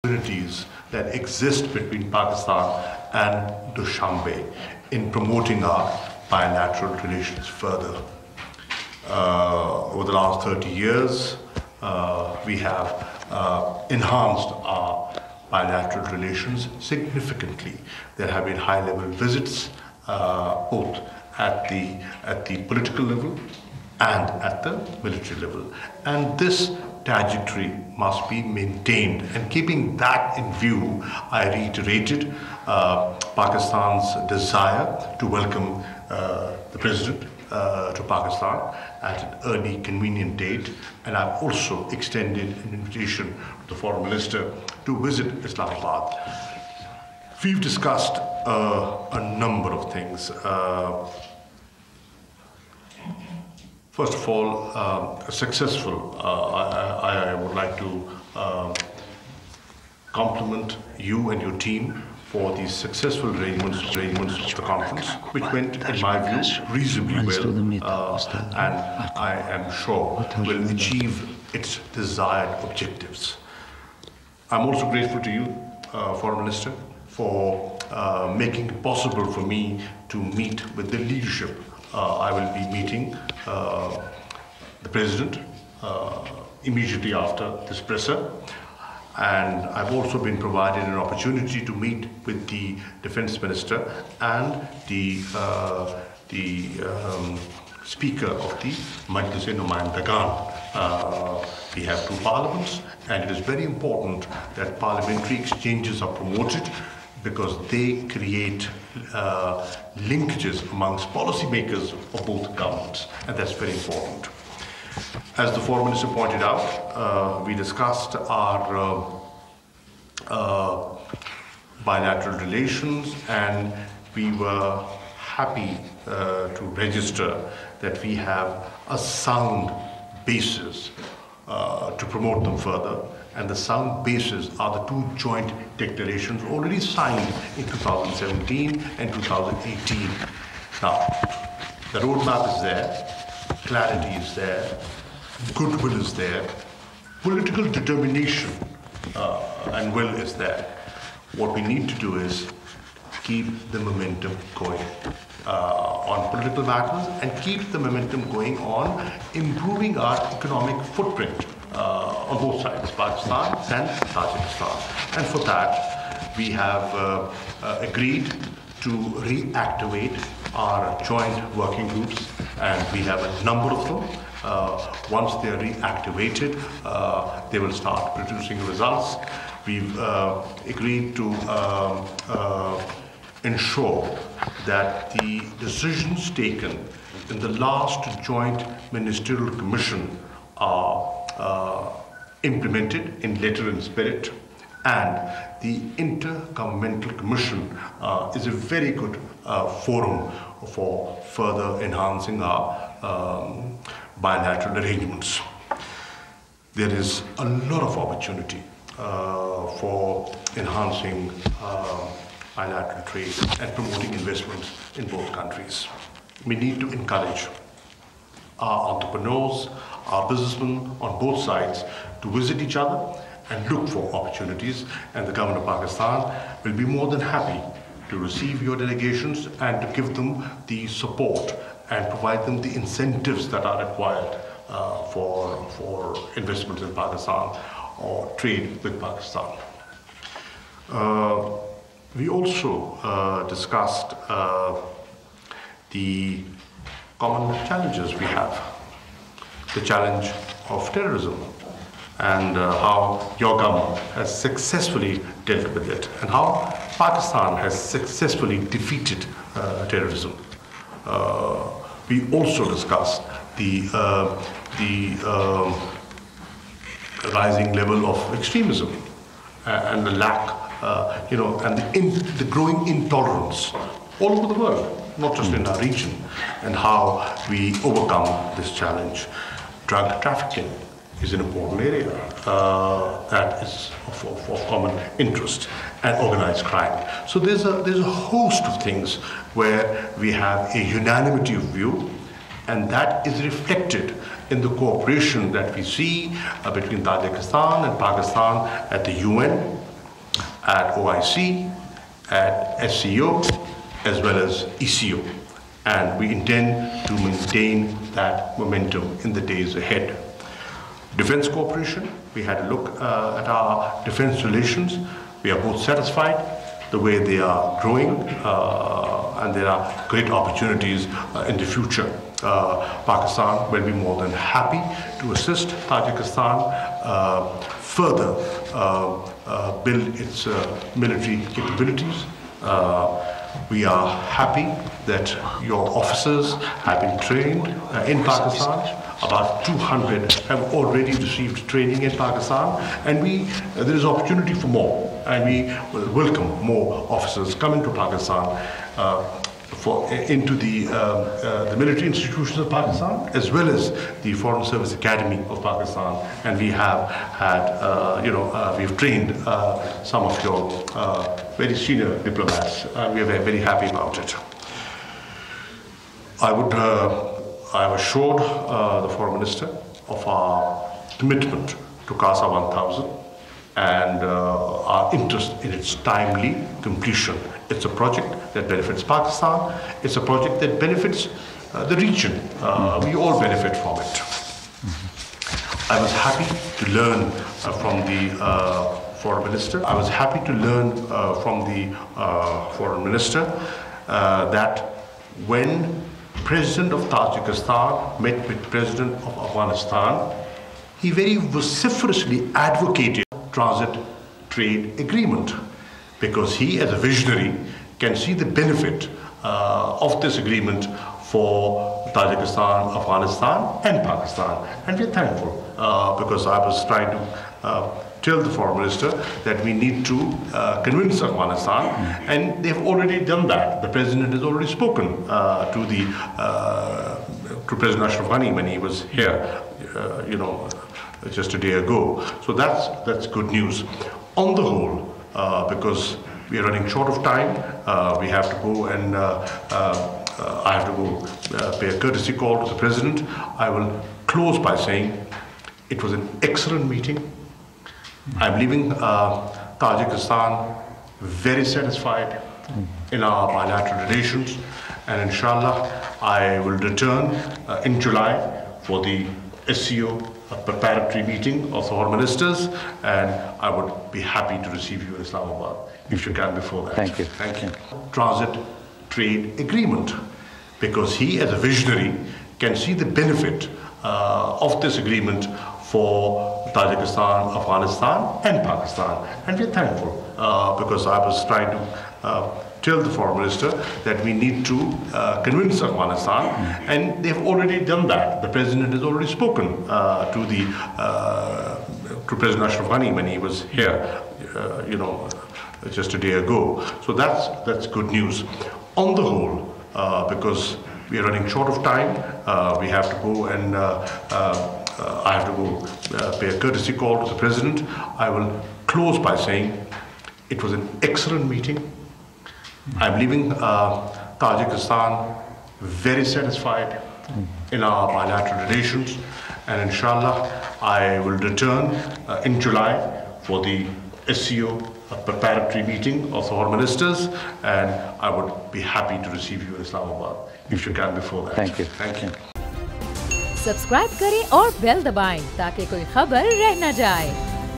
opportunities that exist between Pakistan and Dushanbe in promoting our bilateral relations further. Over the last 30 years, we have enhanced our bilateral relations significantly. There have been high-level visits, both at the political level and at the military level. And this trajectory must be maintained. And keeping that in view, I reiterated Pakistan's desire to welcome the President to Pakistan at an early, convenient date. And I've also extended an invitation to the Foreign Minister to visit Islamabad. We've discussed a number of things. First of all, I would like to compliment you and your team for the successful arrangements of the conference, which went, in my view, reasonably well, and I am sure will achieve its desired objectives. I'm also grateful to you, Foreign Minister, for making it possible for me to meet with the leadership. I will be meeting the President immediately after this presser, and I've also been provided an opportunity to meet with the Defense Minister and the Speaker of the Majlis-e-Numayandagan. We have two parliaments, and it is very important that parliamentary exchanges are promoted, because they create linkages amongst policymakers of both governments, and that's very important. As the Foreign Minister pointed out, we discussed our bilateral relations, and we were happy to register that we have a sound basis to promote them further. And the sound bases are the two joint declarations already signed in 2017 and 2018. Now, the roadmap is there, clarity is there, goodwill is there, political determination and will is there. What we need to do is keep the momentum going on political matters, and keep the momentum going on improving our economic footprint on both sides, Pakistan and Tajikistan. And for that, we have agreed to reactivate our joint working groups, and we have a number of them. Once they are reactivated, they will start producing results. We've agreed to ensure that the decisions taken in the last joint ministerial commission are implemented in letter and spirit, and the Intergovernmental Commission is a very good forum for further enhancing our bilateral arrangements. There is a lot of opportunity for enhancing bilateral trade and promoting investments in both countries. We need to encourage our entrepreneurs, our businessmen on both sides to visit each other and look for opportunities, and the government of Pakistan will be more than happy to receive your delegations and to give them the support and provide them the incentives that are required for investments in Pakistan or trade with Pakistan. We also discussed the common challenges we have. The challenge of terrorism, and how your government has successfully dealt with it, and how Pakistan has successfully defeated terrorism. We also discussed the rising level of extremism and the lack, and the growing intolerance all over the world, not just in our region, and how we overcome this challenge. Drug trafficking is an important area that is of common interest, and organized crime. So there's a host of things where we have a unanimity of view, and that is reflected in the cooperation that we see between Tajikistan and Pakistan at the UN, at OIC, at SCO, as well as ECO. And we intend to maintain that momentum in the days ahead. Defense cooperation, we had a look at our defense relations. We are both satisfied the way they are growing, and there are great opportunities in the future. Pakistan will be more than happy to assist Tajikistan further build its military capabilities. We are happy that your officers have been trained in Pakistan. About 200 have already received training in Pakistan, and there is opportunity for more, and we will welcome more officers coming to Pakistan into the military institutions of Pakistan, as well as the Foreign Service Academy of Pakistan. And we have had, we've trained some of your very senior diplomats. We are very happy about it. I have assured the Foreign Minister of our commitment to CASA 1000 and our interest in its timely completion. It's a project that benefits Pakistan. It's a project that benefits the region. We all benefit from it. I was happy to learn from the Foreign Minister. I was happy to learn from the Foreign Minister that when President of Tajikistan met with President of Afghanistan, he very vociferously advocated transit trade agreement, because he, as a visionary, can see the benefit of this agreement for Tajikistan, Afghanistan and Pakistan. And we're thankful because I was trying to tell the Foreign Minister that we need to convince Afghanistan, and they've already done that. The President has already spoken to President Ashraf Ghani when he was here, just a day ago. So that's good news. On the whole, because we are running short of time, we have to go and I have to go pay a courtesy call to the President. I will close by saying it was an excellent meeting. I'm leaving Tajikistan very satisfied in our bilateral relations, and inshallah I will return in July for the SCO preparatory meeting of the Foreign Ministers, and I would be happy to receive you in Islamabad if you can before that. Thank you. Thank you. Transit trade agreement, because he, as a visionary, can see the benefit of this agreement for Tajikistan, Afghanistan and Pakistan. And we're thankful because I was trying to tell the Foreign Minister that we need to convince Afghanistan, and they've already done that. The President has already spoken to President Ashraf Ghani when he was here, just a day ago. So that's good news. On the whole, because we are running short of time, we have to go and I have to go pay a courtesy call to the President. I will close by saying it was an excellent meeting. I'm leaving Tajikistan very satisfied in our bilateral relations, and inshallah I will return in July for the SCO preparatory meeting of the Foreign Ministers, and I would be happy to receive you in Islamabad if you can before that. Thank you. Thank you. Subscribe करें और bell दबाएं ताकि कोई खबर रह न जाए।